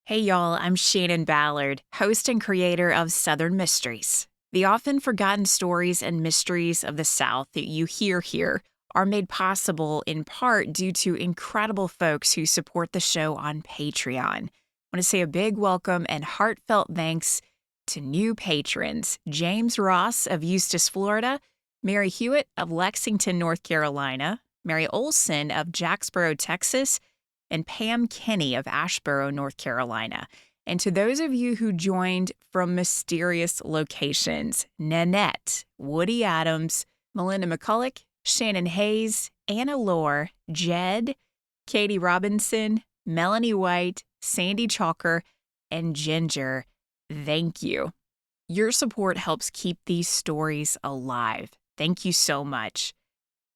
Hey y'all, I'm Shannon Ballard, host and creator of Southern Mysteries. The often forgotten stories and mysteries of the South that you hear here are made possible in part due to incredible folks who support the show on Patreon. I want to say a big welcome and heartfelt thanks to new patrons: James Ross of Eustis, Florida, Mary Hewitt of Lexington, North Carolina, Mary Olson of Jacksboro, Texas, and Pam Kinney of Asheboro, North Carolina. And to those of you who joined from mysterious locations: Nanette, Woody Adams, Melinda McCulloch, Shannon Hayes, Anna Lohr, Jed, Katie Robinson, Melanie White, Sandy Chalker, and Ginger, thank you. Your support helps keep these stories alive. Thank you so much.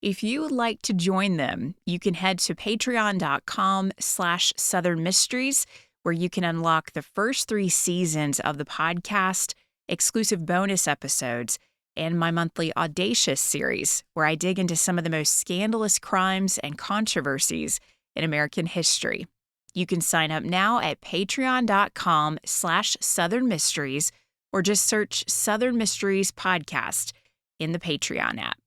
If you would like to join them, you can head to patreon.com/Southern Mysteries, where you can unlock the first 3 seasons of the podcast, exclusive bonus episodes, and my monthly Audacious series, where I dig into some of the most scandalous crimes and controversies in American history. You can sign up now at patreon.com/Southern Mysteries, or just search Southern Mysteries Podcast in the Patreon app.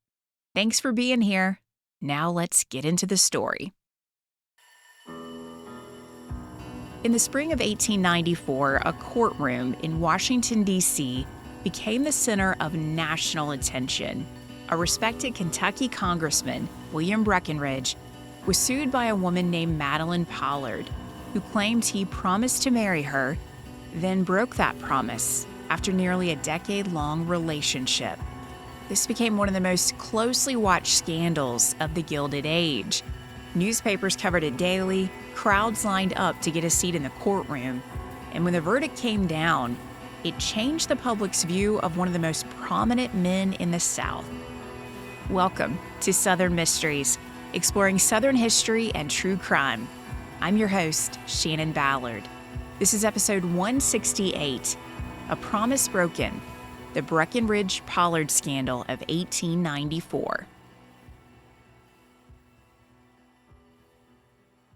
Thanks for being here. Now let's get into the story. In the spring of 1894, a courtroom in Washington, D.C. became the center of national attention. A respected Kentucky Congressman, William Breckinridge, was sued by a woman named Madeline Pollard, who claimed he promised to marry her, then broke that promise after nearly a decade-long relationship. This became one of the most closely watched scandals of the Gilded Age. Newspapers covered it daily, crowds lined up to get a seat in the courtroom, and when the verdict came down, it changed the public's view of one of the most prominent men in the South. Welcome to Southern Mysteries, exploring Southern history and true crime. I'm your host, Shannon Ballard. This is episode 168, A Promise Broken, the Breckenridge-Pollard scandal of 1894.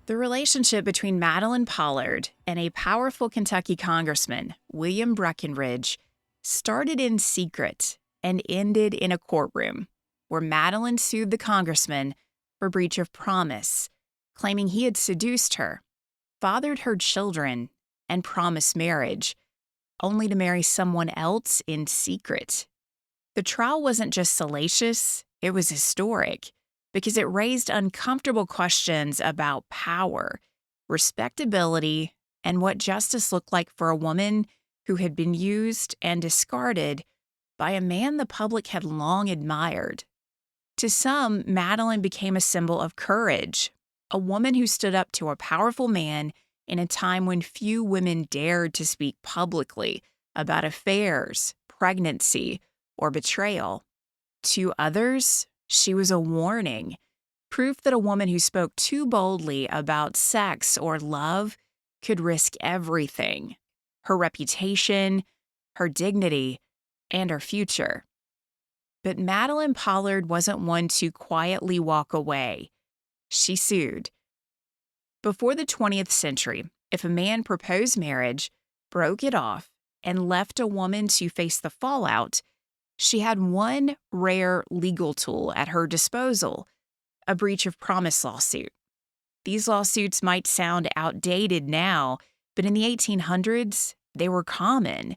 The relationship between Madeline Pollard and a powerful Kentucky congressman, William Breckinridge, started in secret and ended in a courtroom, where Madeline sued the congressman for breach of promise, claiming he had seduced her, fathered her children, and promised marriage, only to marry someone else in secret. The trial wasn't just salacious, it was historic, because it raised uncomfortable questions about power, respectability, and what justice looked like for a woman who had been used and discarded by a man the public had long admired. To some, Madeline became a symbol of courage, a woman who stood up to a powerful man in a time when few women dared to speak publicly about affairs, pregnancy, or betrayal. To others, she was a warning, proof that a woman who spoke too boldly about sex or love could risk everything: her reputation, her dignity, and her future. But Madeline Pollard wasn't one to quietly walk away. She sued. Before the 20th century, if a man proposed marriage, broke it off, and left a woman to face the fallout, she had one rare legal tool at her disposal: a breach of promise lawsuit. These lawsuits might sound outdated now, but in the 1800s, they were common,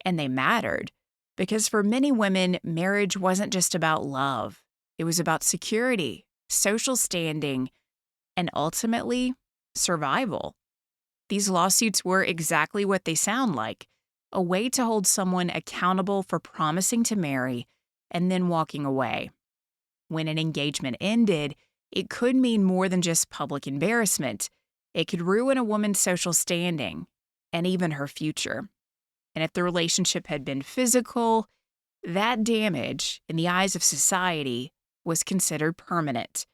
and they mattered, because for many women, marriage wasn't just about love. It was about security, social standing, and ultimately, survival. These lawsuits were exactly what they sound like: a way to hold someone accountable for promising to marry and then walking away. When an engagement ended, it could mean more than just public embarrassment. It could ruin a woman's social standing and even her future. And if the relationship had been physical, that damage, in the eyes of society, was considered permanent.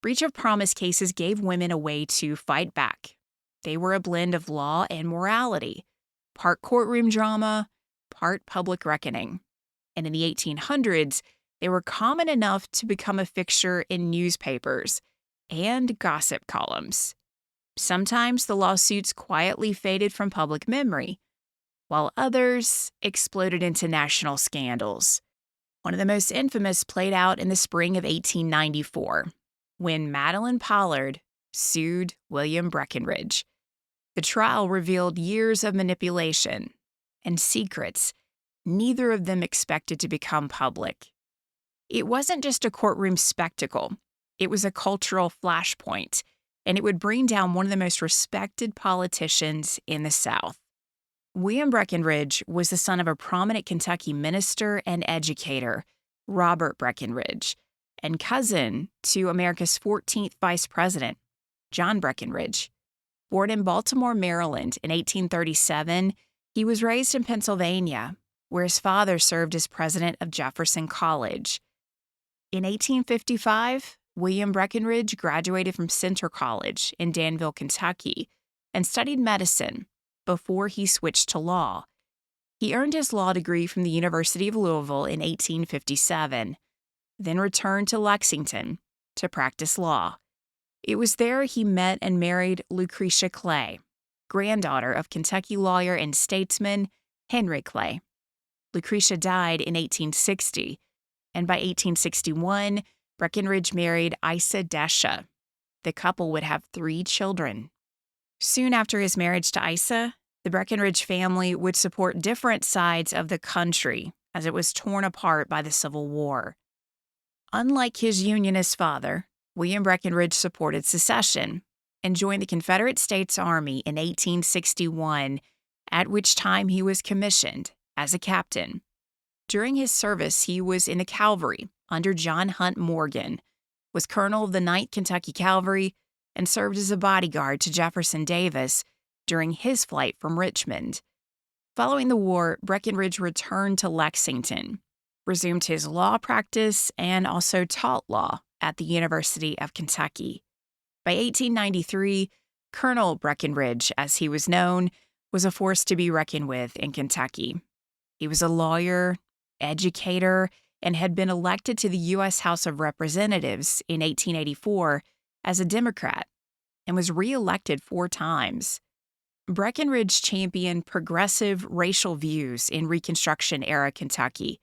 Breach of promise cases gave women a way to fight back. They were a blend of law and morality, part courtroom drama, part public reckoning. And in the 1800s, they were common enough to become a fixture in newspapers and gossip columns. Sometimes the lawsuits quietly faded from public memory, while others exploded into national scandals. One of the most infamous played out in the spring of 1894, when Madeline Pollard sued William Breckinridge. The trial revealed years of manipulation and secrets neither of them expected to become public. It wasn't just a courtroom spectacle, it was a cultural flashpoint, and it would bring down one of the most respected politicians in the South. William Breckinridge was the son of a prominent Kentucky minister and educator, Robert Breckinridge, and cousin to America's 14th vice president, John Breckinridge. Born in Baltimore, Maryland in 1837, he was raised in Pennsylvania, where his father served as president of Jefferson College. In 1855, William Breckinridge graduated from Centre College in Danville, Kentucky, and studied medicine before he switched to law. He earned his law degree from the University of Louisville in 1857, then returned to Lexington to practice law. It was there he met and married Lucretia Clay, granddaughter of Kentucky lawyer and statesman Henry Clay. Lucretia died in 1860, and by 1861, Breckinridge married Isa Desha. The couple would have 3 children. Soon after his marriage to Isa, the Breckinridge family would support different sides of the country as it was torn apart by the Civil War. Unlike his Unionist father, William Breckinridge supported secession and joined the Confederate States Army in 1861, at which time he was commissioned as a captain. During his service, he was in the cavalry under John Hunt Morgan, was colonel of the 9th Kentucky Cavalry, and served as a bodyguard to Jefferson Davis during his flight from Richmond. Following the war, Breckinridge returned to Lexington, resumed his law practice, and also taught law at the University of Kentucky. By 1893, Colonel Breckinridge, as he was known, was a force to be reckoned with in Kentucky. He was a lawyer, educator, and had been elected to the U.S. House of Representatives in 1884 as a Democrat and was re-elected 4 times. Breckinridge championed progressive racial views in Reconstruction-era Kentucky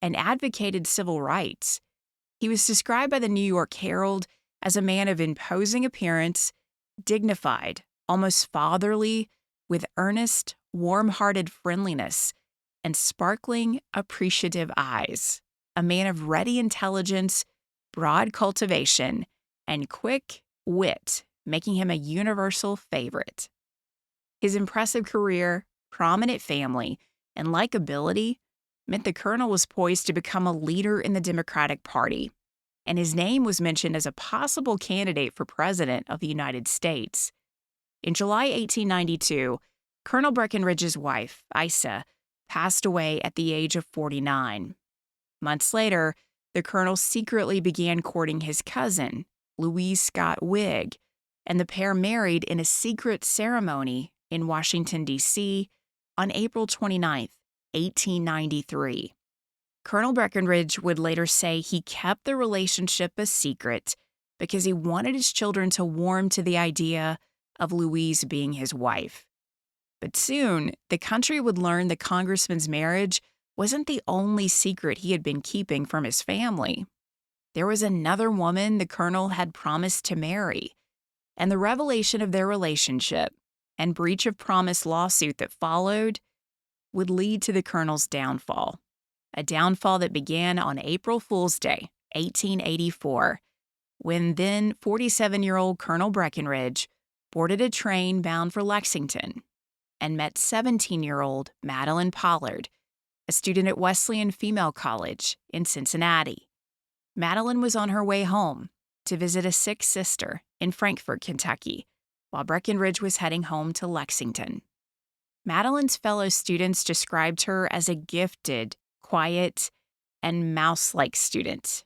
and advocated civil rights. He was described by the New York Herald as a man of imposing appearance, dignified, almost fatherly, with earnest, warm-hearted friendliness and sparkling, appreciative eyes. A man of ready intelligence, broad cultivation, and quick wit, making him a universal favorite. His impressive career, prominent family, and likability meant the colonel was poised to become a leader in the Democratic Party, and his name was mentioned as a possible candidate for president of the United States. In July 1892, Colonel Breckinridge's wife, Isa, passed away at the age of 49. Months later, the colonel secretly began courting his cousin, Louise Scott Wigg, and the pair married in a secret ceremony in Washington, D.C. on April 29, 1893. Colonel Breckinridge would later say he kept the relationship a secret because he wanted his children to warm to the idea of Louise being his wife. But soon, the country would learn the congressman's marriage wasn't the only secret he had been keeping from his family. There was another woman the colonel had promised to marry, and the revelation of their relationship and breach of promise lawsuit that followed would lead to the colonel's downfall, a downfall that began on April Fool's Day, 1884, when then 47-year-old Colonel Breckinridge boarded a train bound for Lexington and met 17-year-old Madeline Pollard, a student at Wesleyan Female College in Cincinnati. Madeline was on her way home to visit a sick sister in Frankfort, Kentucky, while Breckinridge was heading home to Lexington. Madeline's fellow students described her as a gifted, quiet, and mouse-like student.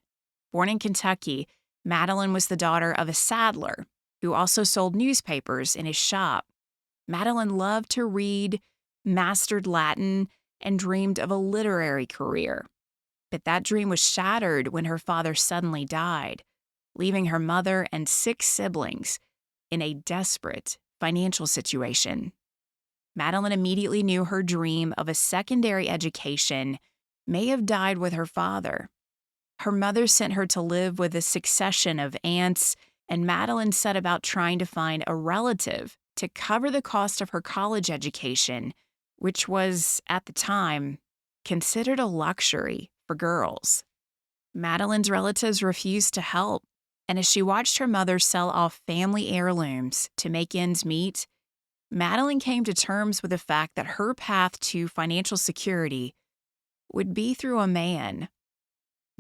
Born in Kentucky, Madeline was the daughter of a saddler who also sold newspapers in his shop. Madeline loved to read, mastered Latin, and dreamed of a literary career. But that dream was shattered when her father suddenly died, leaving her mother and 6 siblings in a desperate financial situation. Madeline immediately knew her dream of a secondary education may have died with her father. Her mother sent her to live with a succession of aunts, and Madeline set about trying to find a relative to cover the cost of her college education, which was, at the time, considered a luxury for girls. Madeline's relatives refused to help, and as she watched her mother sell off family heirlooms to make ends meet, Madeline came to terms with the fact that her path to financial security would be through a man.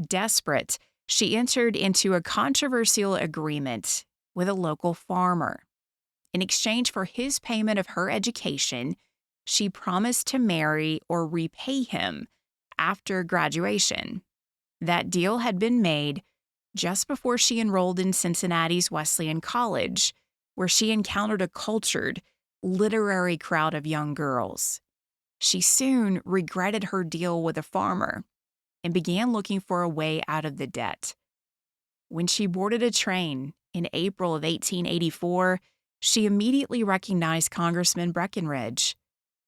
Desperate, she entered into a controversial agreement with a local farmer. In exchange for his payment of her education, she promised to marry or repay him after graduation. That deal had been made just before she enrolled in Cincinnati's Wesleyan College, where she encountered a cultured, literary crowd of young girls. She soon regretted her deal with the farmer and began looking for a way out of the debt. When she boarded a train in April of 1884, she immediately recognized Congressman Breckinridge.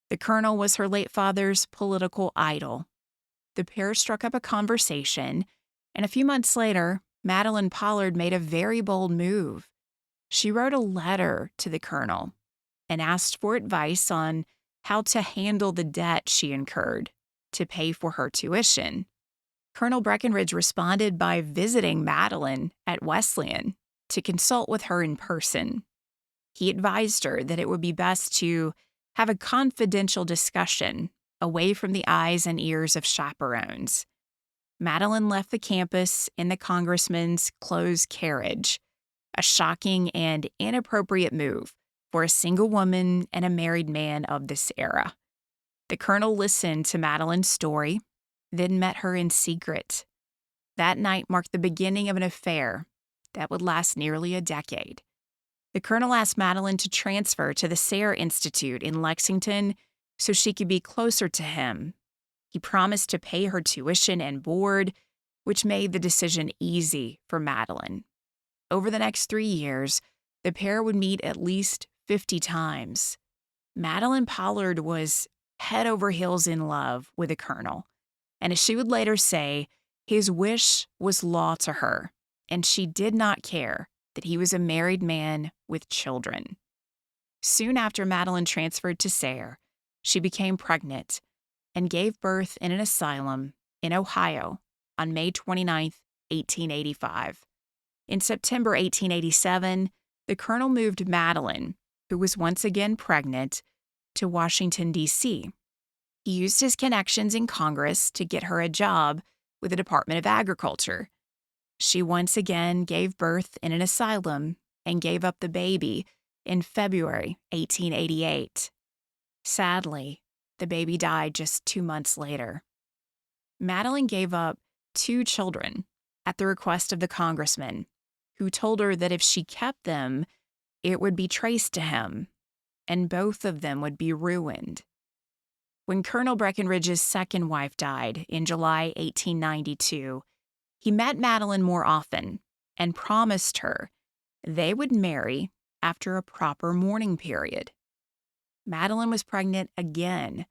The colonel was her late father's political idol. The pair struck up a conversation, and a few months later, Madeline Pollard made a very bold move. She wrote a letter to the colonel and asked for advice on how to handle the debt she incurred to pay for her tuition. Colonel Breckinridge responded by visiting Madeline at Wesleyan to consult with her in person. He advised her that it would be best to have a confidential discussion away from the eyes and ears of chaperones. Madeline left the campus in the congressman's closed carriage, a shocking and inappropriate move for a single woman and a married man of this era. The colonel listened to Madeline's story, then met her in secret. That night marked the beginning of an affair that would last nearly a decade. The colonel asked Madeline to transfer to the Sayre Institute in Lexington so she could be closer to him. He promised to pay her tuition and board, which made the decision easy for Madeline. Over the next 3 years, the pair would meet at least 50 times. Madeline Pollard was head over heels in love with the colonel, and as she would later say, his wish was law to her, and she did not care that he was a married man with children. Soon after Madeline transferred to Sayre, she became pregnant and gave birth in an asylum in Ohio on May 29, 1885. In September 1887, the colonel moved Madeline, who was once again pregnant, to Washington, D.C. He used his connections in Congress to get her a job with the Department of Agriculture. She once again gave birth in an asylum and gave up the baby in February 1888. Sadly, the baby died just 2 months later. Madeline gave up 2 children at the request of the congressman, who told her that if she kept them, it would be traced to him, and both of them would be ruined. When Colonel Breckinridge's second wife died in July 1892, he met Madeline more often and promised her they would marry after a proper mourning period. Madeline was pregnant again,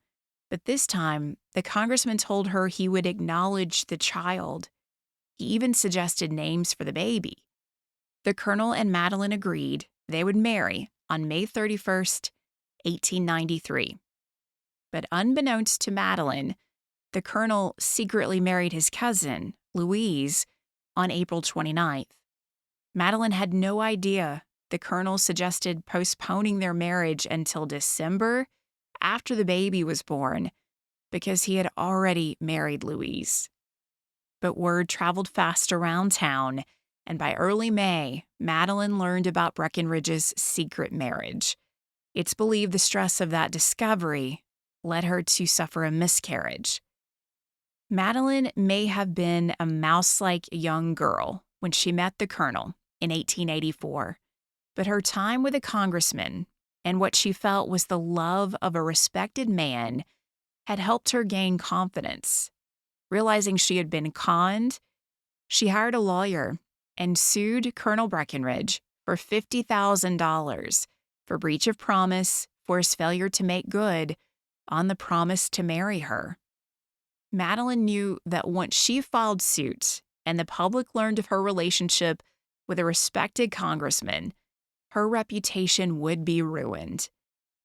but this time the congressman told her he would acknowledge the child. He even suggested names for the baby. The colonel and Madeline agreed they would marry on May 31st, 1893. But unbeknownst to Madeline, the colonel secretly married his cousin, Louise, on April 29th. Madeline had no idea the colonel suggested postponing their marriage until December after the baby was born because he had already married Louise. But word traveled fast around town, and by early May, Madeline learned about Breckinridge's secret marriage. It's believed the stress of that discovery led her to suffer a miscarriage. Madeline may have been a mouse-like young girl when she met the colonel in 1884, but her time with the congressman and what she felt was the love of a respected man had helped her gain confidence. Realizing she had been conned, she hired a lawyer and sued Colonel Breckinridge for $50,000 for breach of promise for his failure to make good on the promise to marry her. Madeline knew that once she filed suit and the public learned of her relationship with a respected congressman, her reputation would be ruined.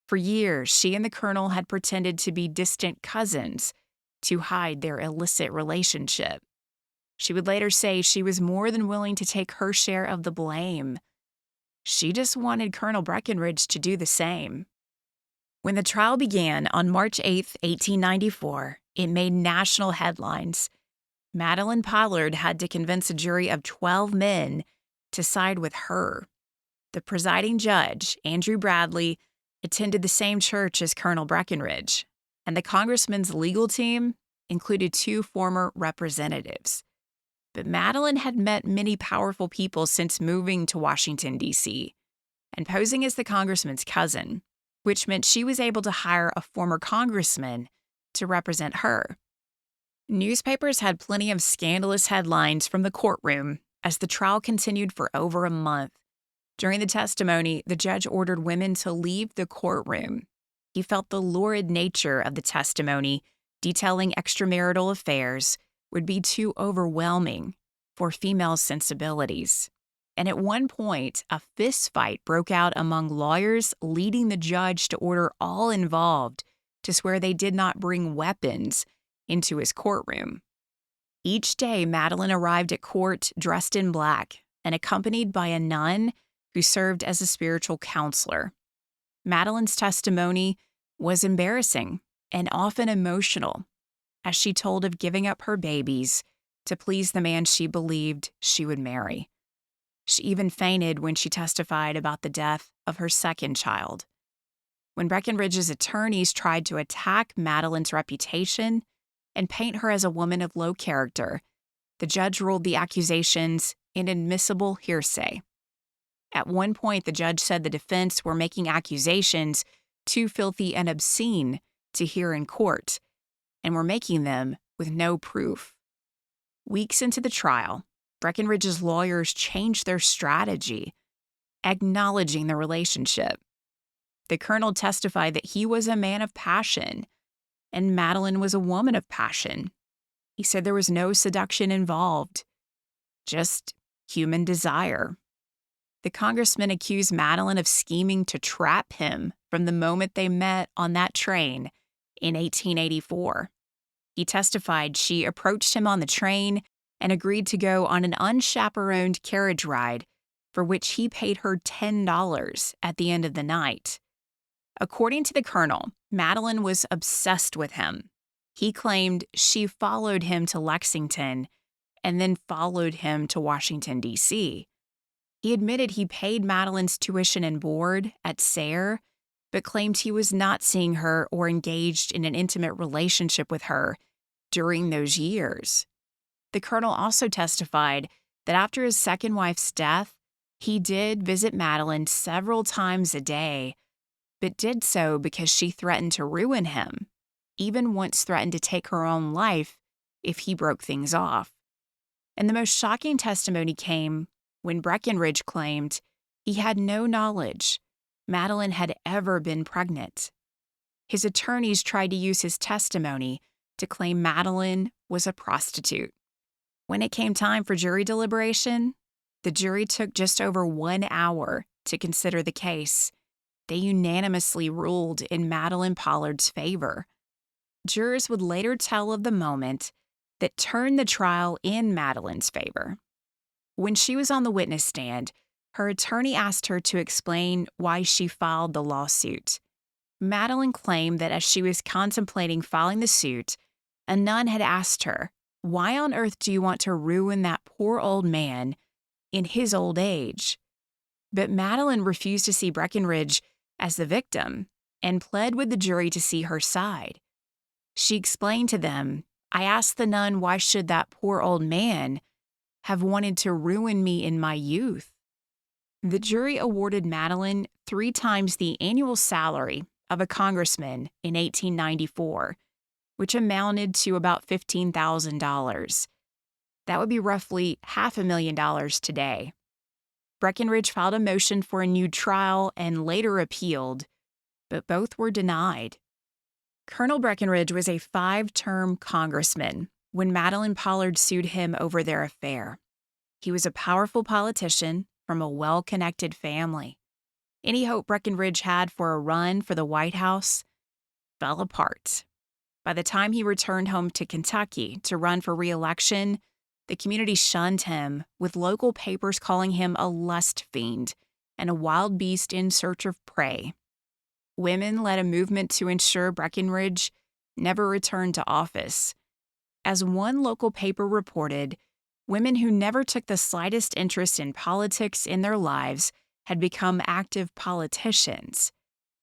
For years, she and the colonel had pretended to be distant cousins to hide their illicit relationship. She would later say she was more than willing to take her share of the blame. She just wanted Colonel Breckinridge to do the same. When the trial began on March 8, 1894, it made national headlines. Madeline Pollard had to convince a jury of 12 men to side with her. The presiding judge, Andrew Bradley, attended the same church as Colonel Breckinridge, and the congressman's legal team included 2 former representatives. But Madeline had met many powerful people since moving to Washington, D.C., and posing as the congressman's cousin, which meant she was able to hire a former congressman to represent her. Newspapers had plenty of scandalous headlines from the courtroom as the trial continued for over a month. During the testimony, the judge ordered women to leave the courtroom. He felt the lurid nature of the testimony, detailing extramarital affairs, would be too overwhelming for female sensibilities. And at one point, a fistfight broke out among lawyers, leading the judge to order all involved to swear they did not bring weapons into his courtroom. Each day, Madeline arrived at court dressed in black and accompanied by a nun who served as a spiritual counselor. Madeline's testimony was embarrassing and often emotional, as she told of giving up her babies to please the man she believed she would marry. She even fainted when she testified about the death of her second child. When Breckenridge's attorneys tried to attack Madeline's reputation and paint her as a woman of low character, the judge ruled the accusations inadmissible hearsay. At one point, the judge said the defense were making accusations too filthy and obscene to hear in court, and were making them with no proof. Weeks into the trial, Breckenridge's lawyers changed their strategy, acknowledging the relationship. The colonel testified that he was a man of passion, and Madeline was a woman of passion. He said there was no seduction involved, just human desire. The congressman accused Madeline of scheming to trap him from the moment they met on that train in 1884. He testified she approached him on the train and agreed to go on an unchaperoned carriage ride for which he paid her $10 at the end of the night. According to the colonel, Madeline was obsessed with him. He claimed she followed him to Lexington and then followed him to Washington, D.C. He admitted he paid Madeline's tuition and board at Sayre, but claimed he was not seeing her or engaged in an intimate relationship with her during those years. The colonel also testified that after his second wife's death, he did visit Madeline several times a day, but did so because she threatened to ruin him, even once threatened to take her own life if he broke things off. And the most shocking testimony came when Breckenridge claimed he had no knowledge Madeline had ever been pregnant. His attorneys tried to use his testimony to claim Madeline was a prostitute. When it came time for jury deliberation, the jury took just over 1 hour to consider the case. They unanimously ruled in Madeline Pollard's favor. Jurors would later tell of the moment that turned the trial in Madeline's favor. When she was on the witness stand, her attorney asked her to explain why she filed the lawsuit. Madeline claimed that as she was contemplating filing the suit, a nun had asked her, "Why on earth do you want to ruin that poor old man in his old age?" But Madeline refused to see Breckenridge as the victim and pled with the jury to see her side. She explained to them, "I asked the nun why should that poor old man have wanted to ruin me in my youth." The jury awarded Madeline 3 times the annual salary of a congressman in 1894, which amounted to about $15,000. That would be roughly $500,000 today. Breckenridge filed a motion for a new trial and later appealed, but both were denied. Colonel Breckinridge was a 5-term congressman when Madeline Pollard sued him over their affair. He was a powerful politician from a well-connected family. Any hope Breckinridge had for a run for the White House fell apart. By the time he returned home to Kentucky to run for re-election, the community shunned him, with local papers calling him a lust fiend and a wild beast in search of prey. Women led a movement to ensure Breckinridge never returned to office. As one local paper reported, women who never took the slightest interest in politics in their lives had become active politicians.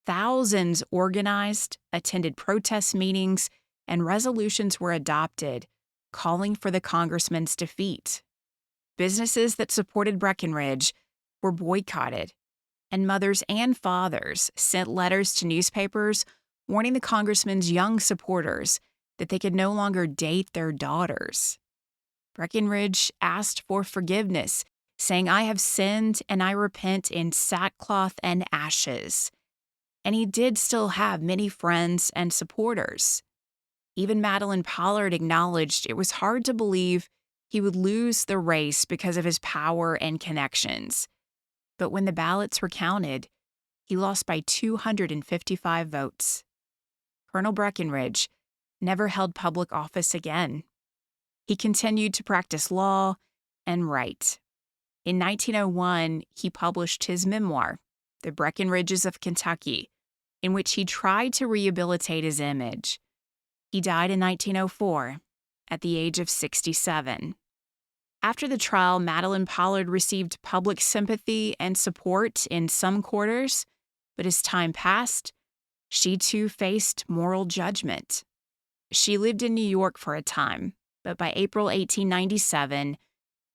Thousands organized, attended protest meetings, and resolutions were adopted, calling for the congressman's defeat. Businesses that supported Breckinridge were boycotted, and mothers and fathers sent letters to newspapers warning the congressman's young supporters that they could no longer date their daughters. Breckinridge asked for forgiveness, saying, "I have sinned and I repent in sackcloth and ashes." And he did still have many friends and supporters. Even Madeline Pollard acknowledged it was hard to believe he would lose the race because of his power and connections. But when the ballots were counted, he lost by 255 votes. Colonel Breckinridge never held public office again. He continued to practice law and write. In 1901, he published his memoir, The Breckinridges of Kentucky, in which he tried to rehabilitate his image. He died in 1904 at the age of 67. After the trial, Madeline Pollard received public sympathy and support in some quarters, but as time passed, she too faced moral judgment. She lived in New York for a time, but by April 1897,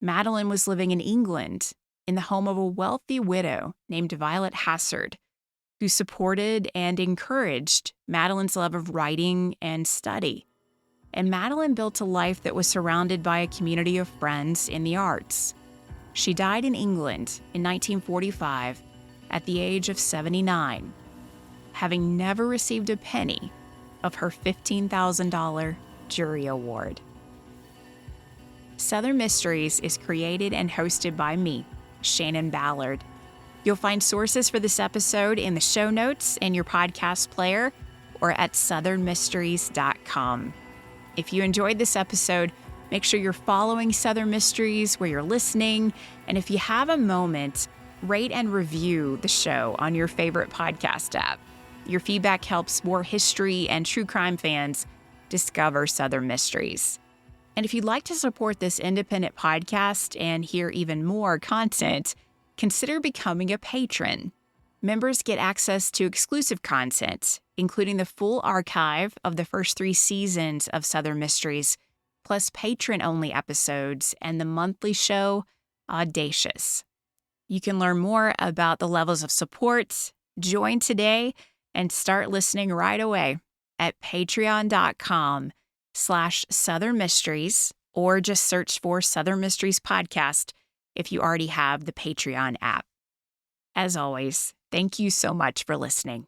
Madeline was living in England in the home of a wealthy widow named Violet Hassard, who supported and encouraged Madeline's love of writing and study. And Madeline built a life that was surrounded by a community of friends in the arts. She died in England in 1945 at the age of 79, having never received a penny of her $15,000 jury award. Southern Mysteries is created and hosted by me, Shannon Ballard. You'll find sources for this episode in the show notes in your podcast player or at southernmysteries.com. If you enjoyed this episode, make sure you're following Southern Mysteries where you're listening. And if you have a moment, rate and review the show on your favorite podcast app. Your feedback helps more history and true crime fans discover Southern Mysteries. And if you'd like to support this independent podcast and hear even more content, consider becoming a patron. Members get access to exclusive content, including the full archive of the first 3 seasons of Southern Mysteries, plus patron-only episodes and the monthly show, Audacious. You can learn more about the levels of support, join today, and start listening right away at patreon.com/Southern Mysteries, or just search for Southern Mysteries Podcast if you already have the Patreon app. As always, thank you so much for listening.